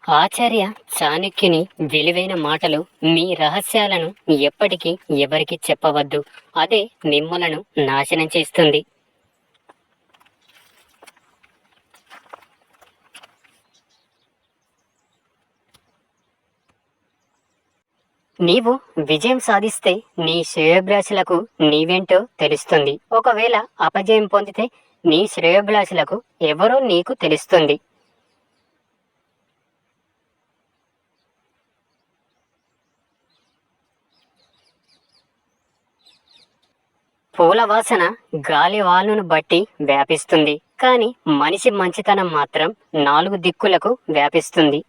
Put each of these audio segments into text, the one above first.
ఆచార్య చాణక్యుని విలువైన మాటలు: మీ రహస్యాలను ఎప్పటికీ ఎవరికి చెప్పవద్దు, అదే మిమ్ములను నాశనం చేస్తుంది. నీవు విజయం సాధిస్తే నీ శ్రేయోభిలాషులకు నీవేంటో తెలుస్తుంది. ఒకవేళ అపజయం పొందితే నీ శ్రేయోభిలాషులకు ఎవరో నీకు తెలుస్తుంది. పూల వాసన గాలి వాలును బట్టి వ్యాపిస్తుంది, కానీ మనిషి మంచితనం మాత్రం 4 దిక్కులకు వ్యాపిస్తుంది.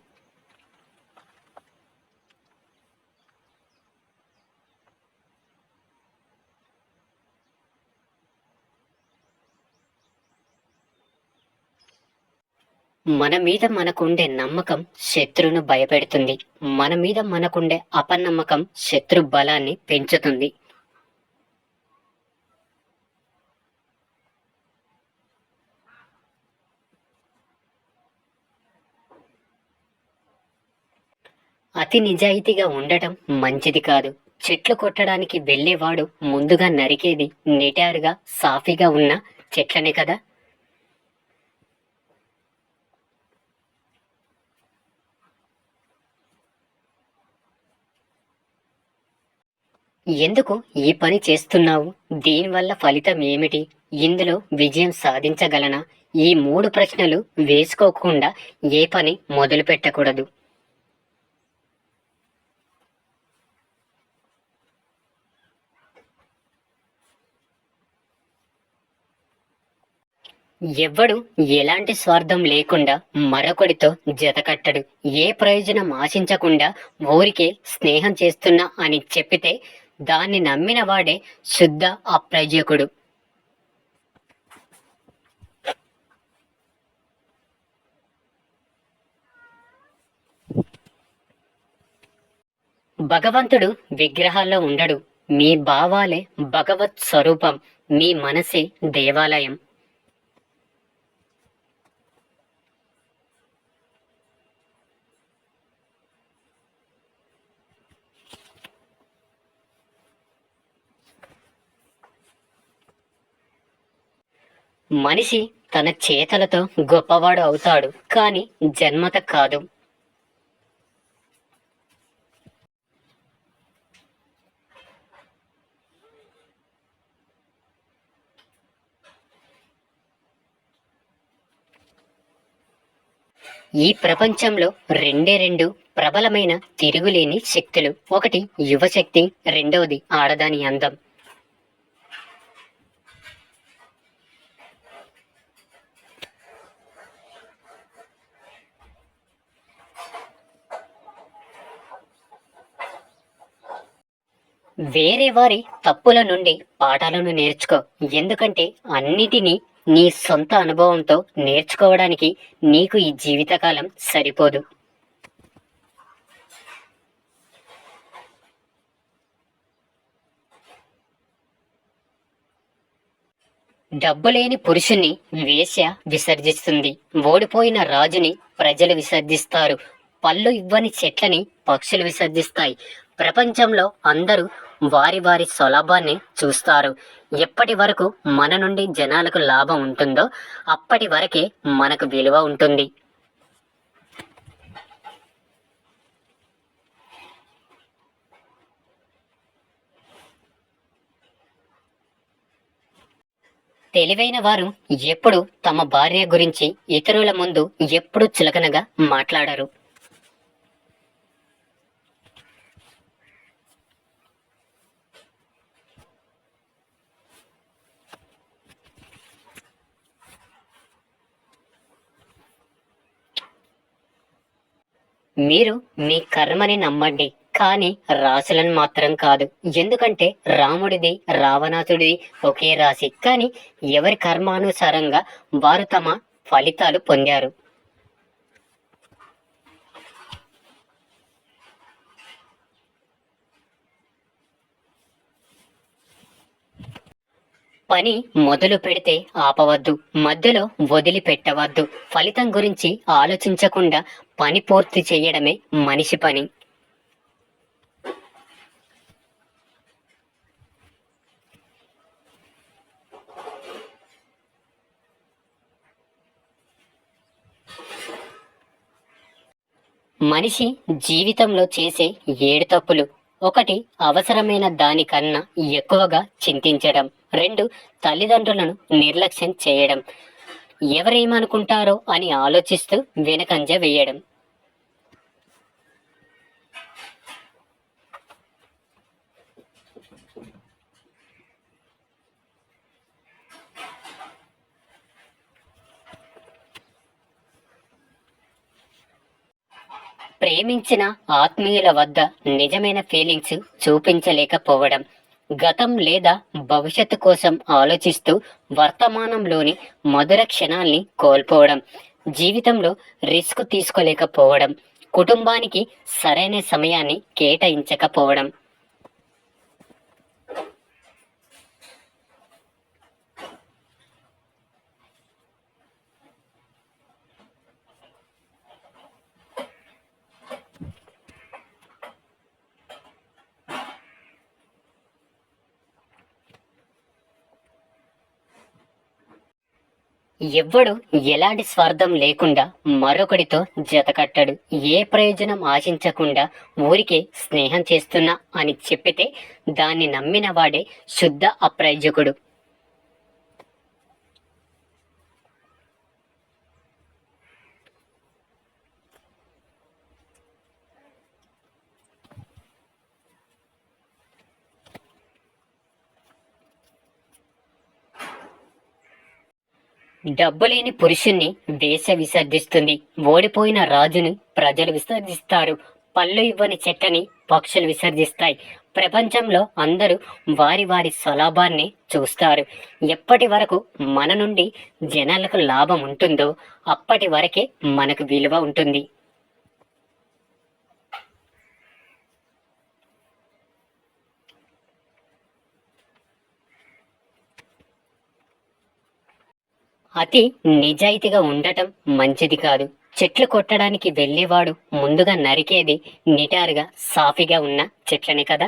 మన మీద మనకుండే నమ్మకం శత్రువును భయపెడుతుంది. మన మీద మనకుండే అపనమ్మకం శత్రు బలాన్ని పెంచుతుంది. అతి నిజాయితీగా ఉండటం మంచిది కాదు. చెట్లు కొట్టడానికి వెళ్ళేవాడు ముందుగా నరికేది నిటారుగా సాఫీగా ఉన్న చెట్లనే కదా. ఎందుకు ఈ పని చేస్తున్నావు? దీనివల్ల ఫలితం ఏమిటి? ఇందులో విజయం సాధించగలనా? ఈ 3 ప్రశ్నలు వేసుకోకుండా ఏ పని మొదలు పెట్టకూడదు. ఎవ్వడు ఎలాంటి స్వార్థం లేకుండా మరొకడితో జతకట్టడు. ఏ ప్రయోజనం ఆశించకుండా ఊరికే స్నేహం చేస్తున్నా అని చెప్పితే దాన్ని నమ్మిన వాడే శుద్ధ అప్రయోజకుడు. భగవంతుడు విగ్రహాల్లో ఉండడు. మీ భావాలే భగవత్ స్వరూపం. మీ మనసే దేవాలయం. మనిషి తన చేతలతో గొప్పవాడు అవుతాడు, కానీ జన్మత కాదు. ఈ ప్రపంచంలో రెండు ప్రబలమైన తిరుగులేని శక్తులు. ఒకటి యువశక్తి, రెండవది ఆడదాని అందం. వేరే వారి తప్పుల నుండి పాఠాలను నేర్చుకో. ఎందుకంటే అన్నిటినీ నీ సొంత అనుభవంతో నేర్చుకోవడానికి నీకు ఈ జీవితకాలం సరిపోదు. డబ్బులేని పురుషుని వేశ్య విసర్జిస్తుంది. ఓడిపోయిన రాజుని ప్రజలు విసర్జిస్తారు. పళ్ళు ఇవ్వని చెట్లని పక్షులు విసర్జిస్తాయి. ప్రపంచంలో అందరూ వారి వారి స్వలాభాన్ని చూస్తారు. ఎప్పటి వరకు మన నుండి జనాలకు లాభం ఉంటుందో అప్పటి వరకే మనకు విలువ ఉంటుంది. తెలివైన వారు ఎప్పుడు తమ భార్య గురించి ఇతరుల ముందు ఎప్పుడు చులకనగా మాట్లాడరు. మీరు మీ కర్మని నమ్మండి, కానీ రాశులను మాత్రం కాదు. ఎందుకంటే రాముడిది రావణాసుడిది ఒకే రాశి, కానీ ఎవరి కర్మానుసారంగా వారు తమ ఫలితాలు పొందారు. పని మొదలు పెడితే ఆపవద్దు, మధ్యలో వదిలిపెట్టవద్దు. ఫలితం గురించి ఆలోచించకుండా పని పూర్తి చేయడమే మనిషి పని. మనిషి జీవితంలో చేసే 7 తప్పులు: 1. అవసరమైన దానికన్నా ఎక్కువగా చింతించడం. 2. తల్లిదండ్రులను నిర్లక్ష్యం చేయడం. ఎవరేమనుకుంటారో అని ఆలోచిస్తూ వెనకంజ వేయడం. ప్రేమించిన ఆత్మీయుల వద్ద నిజమైన ఫీలింగ్స్ చూపించలేకపోవడం. గతం లేదా భవిష్యత్తు కోసం ఆలోచిస్తూ వర్తమానంలోని మధుర క్షణాల్ని కోల్పోవడం. జీవితంలో రిస్క్ తీసుకోలేకపోవడం. కుటుంబానికి సరైన సమయాన్ని కేటాయించకపోవడం. ఎవ్వడు ఎలాంటి స్వార్థం లేకుండా మరొకడితో జతకట్టడు. ఏ ప్రయోజనం ఆశించకుండా ఊరికే స్నేహం చేస్తున్నా అని చెప్పితే దాన్ని నమ్మిన వాడే శుద్ధ అప్రయోజకుడు. డబ్బులేని పురుషుణ్ణి వేష విసర్జిస్తుంది. ఓడిపోయిన రాజుని ప్రజలు విసర్జిస్తారు. పళ్ళు ఇవ్వని చెట్లని పక్షులు విసర్జిస్తాయి. ప్రపంచంలో అందరూ వారి వారి స్వలాభాన్ని చూస్తారు. ఎప్పటి వరకు మన నుండి జనాలకు లాభం ఉంటుందో అప్పటి వరకే మనకు విలువ ఉంటుంది. అతి నిజాయితీగా ఉండటం మంచిది కాదు. చెట్లు కొట్టడానికి వెళ్ళేవాడు ముందుగా నరికేది నిటారుగా సాఫీగా ఉన్న చెట్లనే కదా.